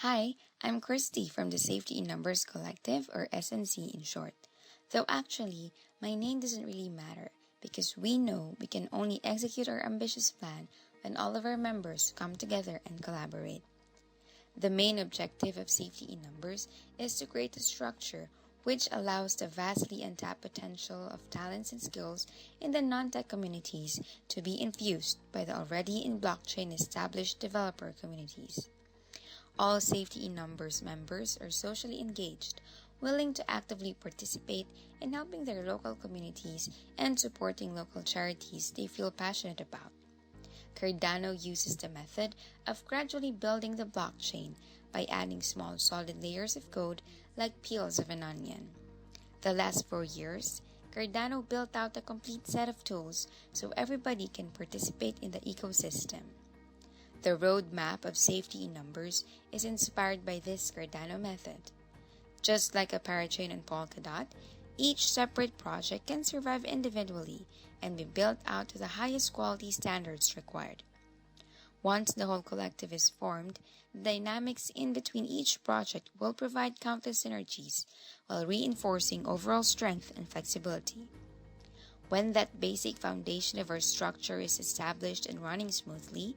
Hi, I'm Christy from the Safety in Numbers Collective, or SNC in short. Though actually, my name doesn't really matter because we know we can only execute our ambitious plan when all of our members come together and collaborate. The main objective of Safety in Numbers is to create a structure which allows the vastly untapped potential of talents and skills in the non-tech communities to be infused by the already in blockchain established developer communities. All Safety in Numbers members are socially engaged, willing to actively participate in helping their local communities and supporting local charities they feel passionate about. Cardano uses the method of gradually building the blockchain by adding small solid layers of code like peels of an onion. The last 4 years, Cardano built out a complete set of tools so everybody can participate in the ecosystem. The roadmap of Safety in Numbers is inspired by this Cardano method. Just like a parachain and Polkadot, each separate project can survive individually and be built out to the highest quality standards required. Once the whole collective is formed, the dynamics in between each project will provide countless synergies while reinforcing overall strength and flexibility. When that basic foundation of our structure is established and running smoothly,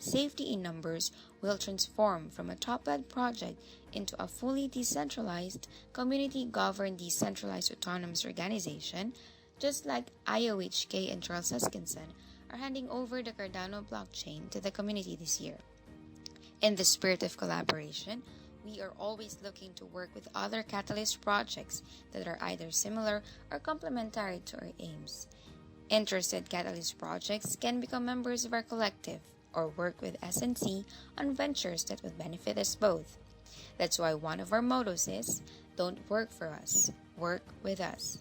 Safety in Numbers will transform from a top-led project into a fully decentralized, community-governed decentralized autonomous organization, just like IOHK and Charles Hoskinson are handing over the Cardano blockchain to the community this year. In the spirit of collaboration, we are always looking to work with other Catalyst projects that are either similar or complementary to our aims. Interested Catalyst projects can become members of our collective or work with SNC on ventures that would benefit us both. That's why one of our mottos is, don't work for us, work with us.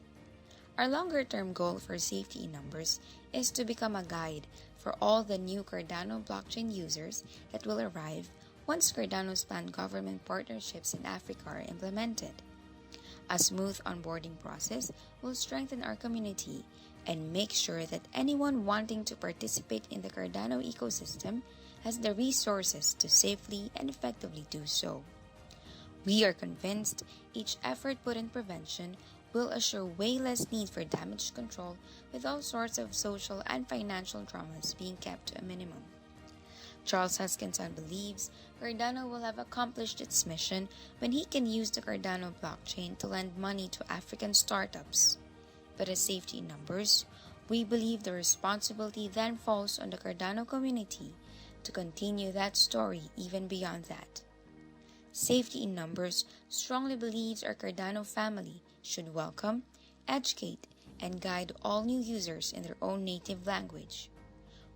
Our longer-term goal for Safety in Numbers is to become a guide for all the new Cardano blockchain users that will arrive once Cardano's planned government partnerships in Africa are implemented. A smooth onboarding process will strengthen our community and make sure that anyone wanting to participate in the Cardano ecosystem has the resources to safely and effectively do so. We are convinced each effort put in prevention will assure way less need for damage control, with all sorts of social and financial traumas being kept to a minimum. Charles Hoskinson believes Cardano will have accomplished its mission when he can use the Cardano blockchain to lend money to African startups. But as Safety in Numbers, we believe the responsibility then falls on the Cardano community to continue that story even beyond that. Safety in Numbers strongly believes our Cardano family should welcome, educate, and guide all new users in their own native language.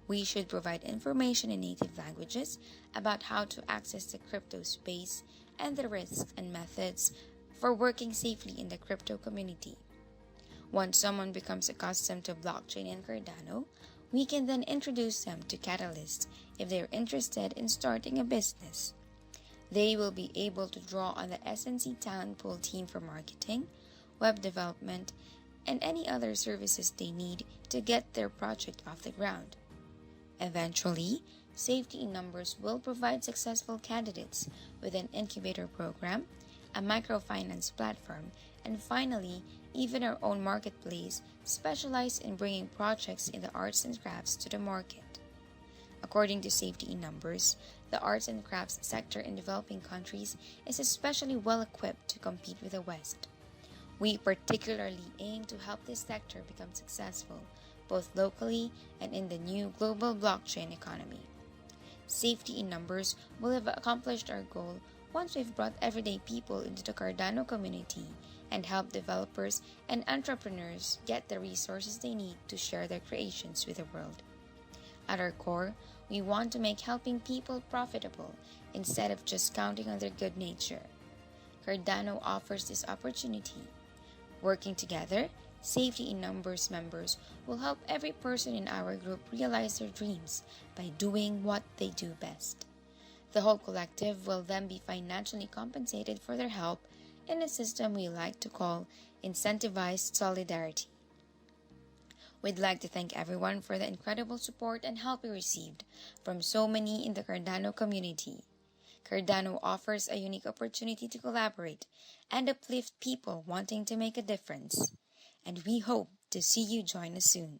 We should provide information in native languages about how to access the crypto space and the risks and methods for working safely in the crypto community. Once someone becomes accustomed to blockchain and Cardano, we can then introduce them to Catalyst if they are interested in starting a business. They will be able to draw on the SNC Talent Pool team for marketing, web development, and any other services they need to get their project off the ground. Eventually, Safety in Numbers will provide successful candidates with an incubator program, a microfinance platform, and finally, even our own marketplace specialized in bringing projects in the arts and crafts to the market. According to Safety in Numbers, the arts and crafts sector in developing countries is especially well equipped to compete with the West. We particularly aim to help this sector become successful, both locally and in the new global blockchain economy. Safety in Numbers will have accomplished our goal once we've brought everyday people into the Cardano community and helped developers and entrepreneurs get the resources they need to share their creations with the world. At our core, we want to make helping people profitable instead of just counting on their good nature. Cardano offers this opportunity. Working together, Safety in Numbers members will help every person in our group realize their dreams by doing what they do best. The whole collective will then be financially compensated for their help in a system we like to call incentivized solidarity. We'd like to thank everyone for the incredible support and help we received from so many in the Cardano community. Cardano offers a unique opportunity to collaborate and uplift people wanting to make a difference. And we hope to see you join us soon.